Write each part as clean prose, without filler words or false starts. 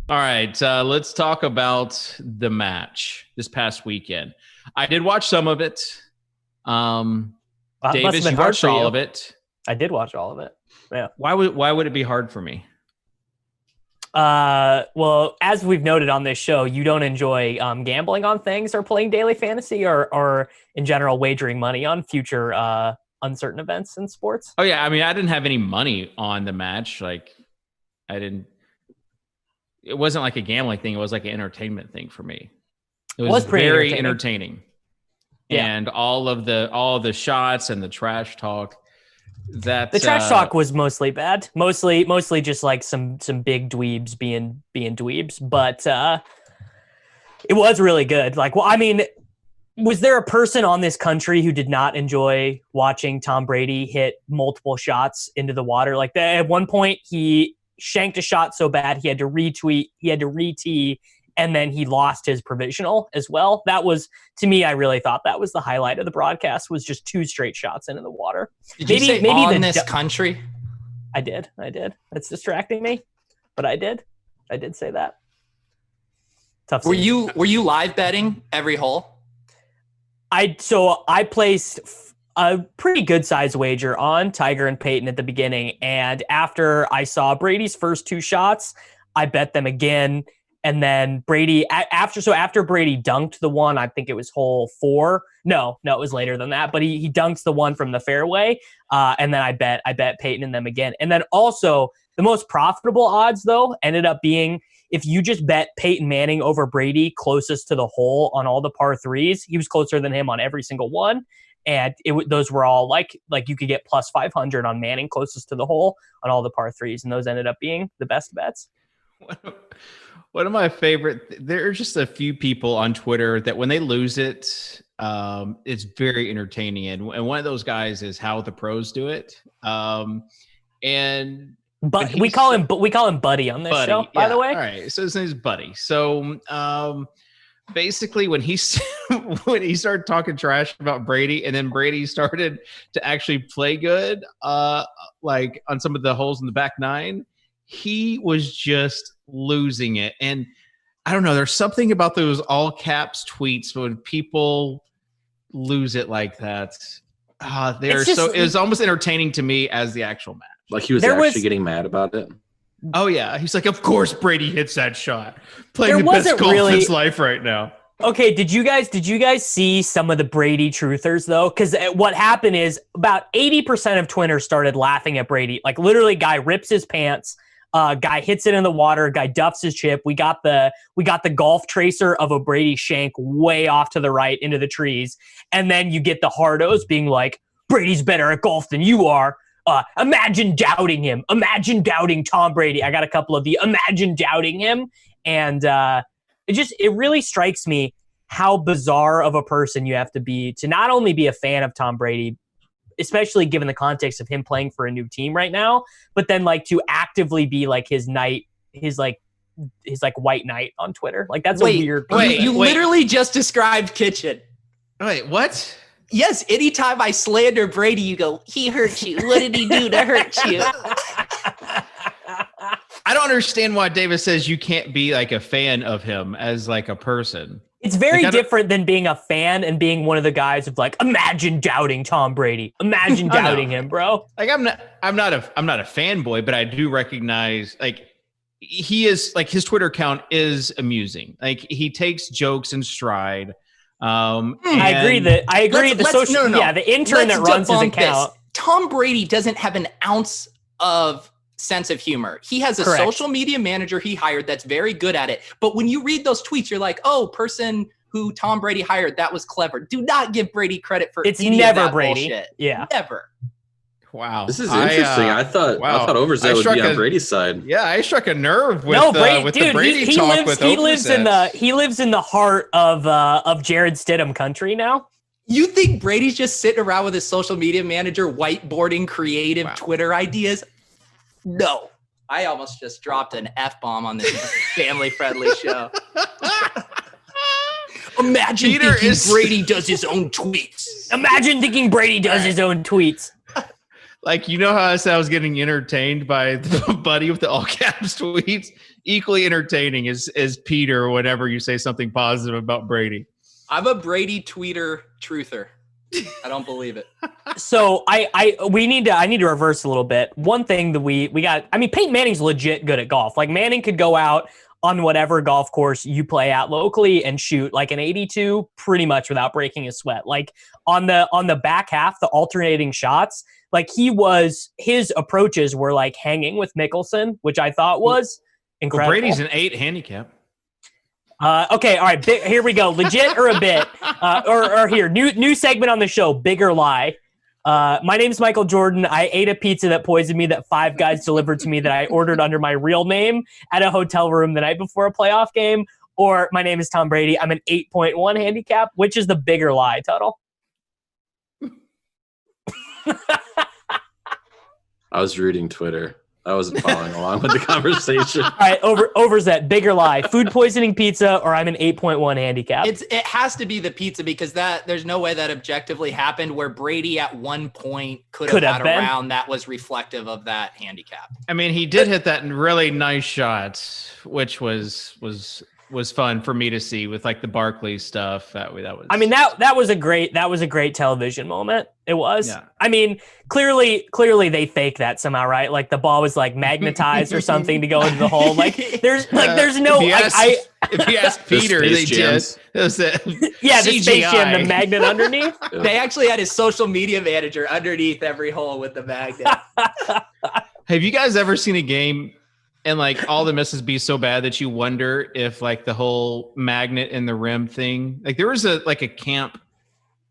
All right, let's talk about the match this past weekend. I did watch some of it. Must have Davis, been you hard watched for all you. of it. I did watch all of it. Yeah. Why would it be hard for me? Well, as we've noted on this show, you don't enjoy gambling on things or playing daily fantasy or in general wagering money on future uncertain events in sports. Oh yeah, I mean, I didn't have any money on the match. Like, I didn't. It wasn't like a gambling thing. It was like an entertainment thing for me. It was pretty very entertaining. Yeah. And all of the shots and the trash talk. That The trash talk was mostly bad. Mostly just like some big dweebs being dweebs, but it was really good. Like, well, I mean, was there a person on this country who did not enjoy watching Tom Brady hit multiple shots into the water? Like, at one point he shanked a shot so bad he had to retee, and then he lost his provisional as well. That was, to me, I really thought that was the highlight of the broadcast, was just 2 straight shots into the water. Did you say on this country? I did. It's distracting me, but I did say that. Tough. Were you live betting every hole? I placed a pretty good sized wager on Tiger and Peyton at the beginning, and after I saw Brady's first 2 shots, I bet them again. And then Brady, after Brady dunked the one, I think it was hole 4. No, it was later than that. But he dunks the one from the fairway, and then I bet Peyton and them again. And then also the most profitable odds though ended up being, if you just bet Peyton Manning over Brady closest to the hole on all the par 3s, he was closer than him on every single one. And those were all like you could get plus 500 on Manning closest to the hole on all the par 3s, and those ended up being the best bets. One of my favorite, there are just a few people on Twitter that when they lose it, it's very entertaining. And one of those guys is How the Pros Do It. But we call him Buddy on this show, by the way. All right. So his name is Buddy. So basically when he started talking trash about Brady, and then Brady started to actually play good, like on some of the holes in the back 9, he was just losing it. And I don't know, there's something about those all caps tweets when people lose it like that. It was almost entertaining to me as the actual match. Like he was actually getting mad about it. Oh yeah, he's like, of course Brady hits that shot, playing the best golf of his life right now. Okay, did you guys see some of the Brady truthers though? Because what happened is about 80% of Twitter started laughing at Brady. Like literally, guy rips his pants. Guy hits it in the water. Guy duffs his chip. We got the golf tracer of a Brady shank way off to the right into the trees, and then you get the hardos being like, "Brady's better at golf than you are." Imagine doubting him. Imagine doubting Tom Brady. I got a couple of the imagine doubting him, and it really strikes me how bizarre of a person you have to be to not only be a fan of Tom Brady, especially given the context of him playing for a new team right now, but then like to actively be like his white knight on Twitter. Like that's a weird. You literally just described Kitchen. Wait, what? Yes, anytime I slander Brady, you go, he hurt you. What did he do to hurt you? I don't understand why Davis says you can't be like a fan of him as like a person. It's very different than being a fan and being one of the guys of like, imagine doubting Tom Brady. Imagine doubting him, bro. Like I'm not a fanboy, but I do recognize like he is, like his Twitter account is amusing. Like he takes jokes in stride. I agree. The intern that runs his account. Tom Brady doesn't have an ounce of sense of humor. He has a social media manager he hired that's very good at it. But when you read those tweets, you're like, oh, person who Tom Brady hired, that was clever. Do not give Brady credit for any of that Brady. Bullshit. Yeah. Never. Wow. This is interesting. I thought Overzet would be on Brady's side. Yeah, I struck a nerve with the Brady talk with Overzet. He lives in the heart of Jared Stidham country now. You think Brady's just sitting around with his social media manager whiteboarding creative Twitter ideas? No. I almost just dropped an F-bomb on this family-friendly show. Imagine thinking Brady does his own tweets. Imagine thinking Brady does his own tweets. Like, you know how I said I was getting entertained by the buddy with the all caps tweets? Equally entertaining is Peter whenever you say something positive about Brady. I'm a Brady tweeter truther. I don't believe it. So I need to reverse a little bit. One thing that we got, I mean, Peyton Manning's legit good at golf. Like, Manning could go out on whatever golf course you play at locally and shoot like an 82 pretty much without breaking a sweat. Like, on the back half, the alternating shots, like, his approaches were like hanging with Mickelson, which I thought was incredible. Well, Brady's an 8 handicap. Okay, all right. Here we go. Legit or a bit, or here, new segment on the show. Big or lie. My name's Michael Jordan. I ate a pizza that poisoned me that 5 guys delivered to me that I ordered under my real name at a hotel room the night before a playoff game. Or my name is Tom Brady. I'm an 8.1 handicap. Which is the bigger lie, Tuttle? I was reading Twitter. I wasn't following along with the conversation. All right, over's that bigger lie. Food poisoning pizza, or I'm an 8.1 handicap. It has to be the pizza, because there's no way that objectively happened where Brady at one point could have had a round that was reflective of that handicap. I mean, he did hit that really nice shot, which was fun for me to see with like the Barkley stuff. That was. I mean, that was a great television moment. It was. Yeah. I mean, clearly they fake that somehow, right? Like, the ball was like magnetized or something to go into the hole. Like, there's no. If you ask Peter, they did. Yeah, the Space Jam, the magnet underneath. They actually had his social media manager underneath every hole with the magnet. Have you guys ever seen a game and like all the misses be so bad that you wonder if like the whole magnet in the rim thing, like there was a camp,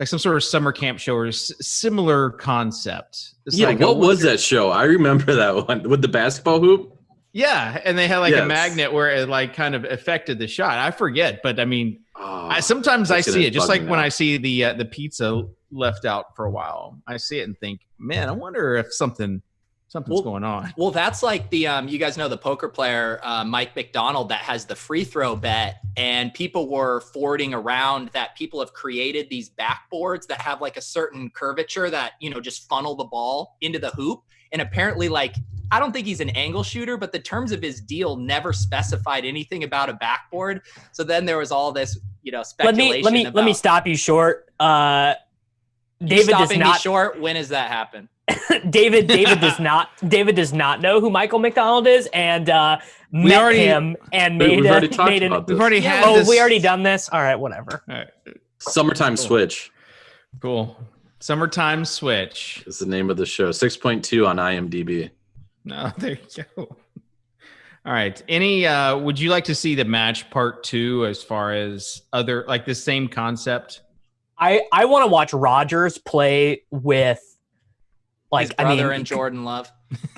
like some sort of summer camp show or similar concept. It's like, what was that show? I remember that one with the basketball hoop. Yeah, and they had like a magnet where it like kind of affected the shot. I forget, but I mean, sometimes I see it just like when I see the pizza left out for a while. I see it and think, man, I wonder if something's going on. Well, that's like the you guys know the poker player Mike McDonald that has the free throw bet, and people were forwarding around that people have created these backboards that have like a certain curvature that, you know, just funnel the ball into the hoop. And apparently, like, I don't think he's an angle shooter, but the terms of his deal never specified anything about a backboard. So then there was all this, you know, speculation. Let me stop you short. David does not. Me short. When does that happen? David does not know who Michael McDonald is, and met him and made this. We've already had this. We already done this. All right, whatever. All right. Summertime Switch. Cool. Summertime Switch is the name of the show. 6.2 on IMDb. No, there you go. All right. Would you like to see the match part 2 as far as other, like the same concept? I want to watch Rodgers play with, like, his brother and Jordan Love.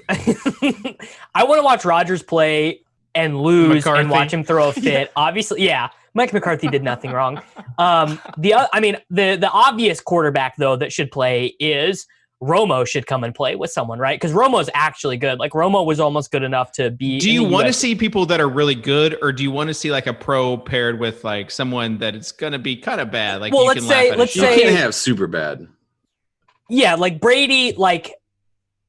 I want to watch Rodgers play and lose McCarthy. And watch him throw a fit. Obviously, yeah. Mike McCarthy did nothing wrong. The obvious quarterback though that should play is Romo should come and play with someone, right? Because Romo's actually good. Like, Romo was almost good enough to be. Do you want to see people that are really good, or do you want to see like a pro paired with like someone that it's going to be kind of bad? Like, well, you can't have super bad. Yeah, like Brady, like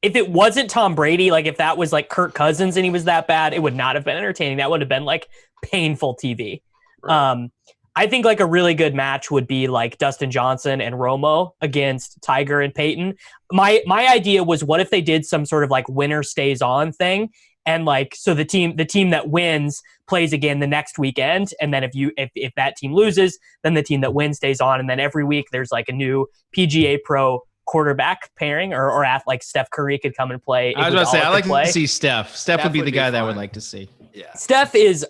if it wasn't Tom Brady, like if that was like Kirk Cousins and he was that bad, it would not have been entertaining. That would have been like painful TV. Right. I think like a really good match would be like Dustin Johnson and Romo against Tiger and Peyton. My idea was, what if they did some sort of like winner stays on thing, and like so the team that wins plays again the next weekend, and then if that team loses, then the team that wins stays on, and then every week there's like a new PGA Pro quarterback pairing, or like Steph Curry could come and play. I was about to say, I like to see Steph. Steph would be the guy that I would like to see. Yeah, Steph is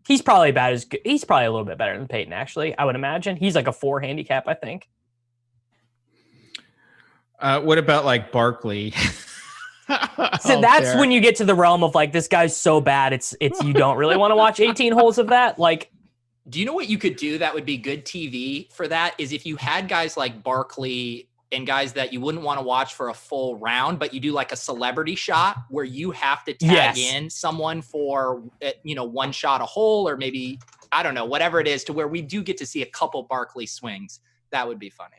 he's probably about as good. He's probably a little bit better than Peyton, actually. I would imagine he's like a 4 handicap, I think. What about like Barkley? So that's when you get to the realm of like, this guy's so bad, it's you don't really want to watch 18 holes of that. Like, do you know what you could do that would be good TV for that? Is if you had guys like Barkley and guys that you wouldn't want to watch for a full round, but you do like a celebrity shot where you have to tag in someone for, you know, 1 shot a hole, or maybe, I don't know, whatever it is, to where we do get to see a couple Barkley swings. That would be funny.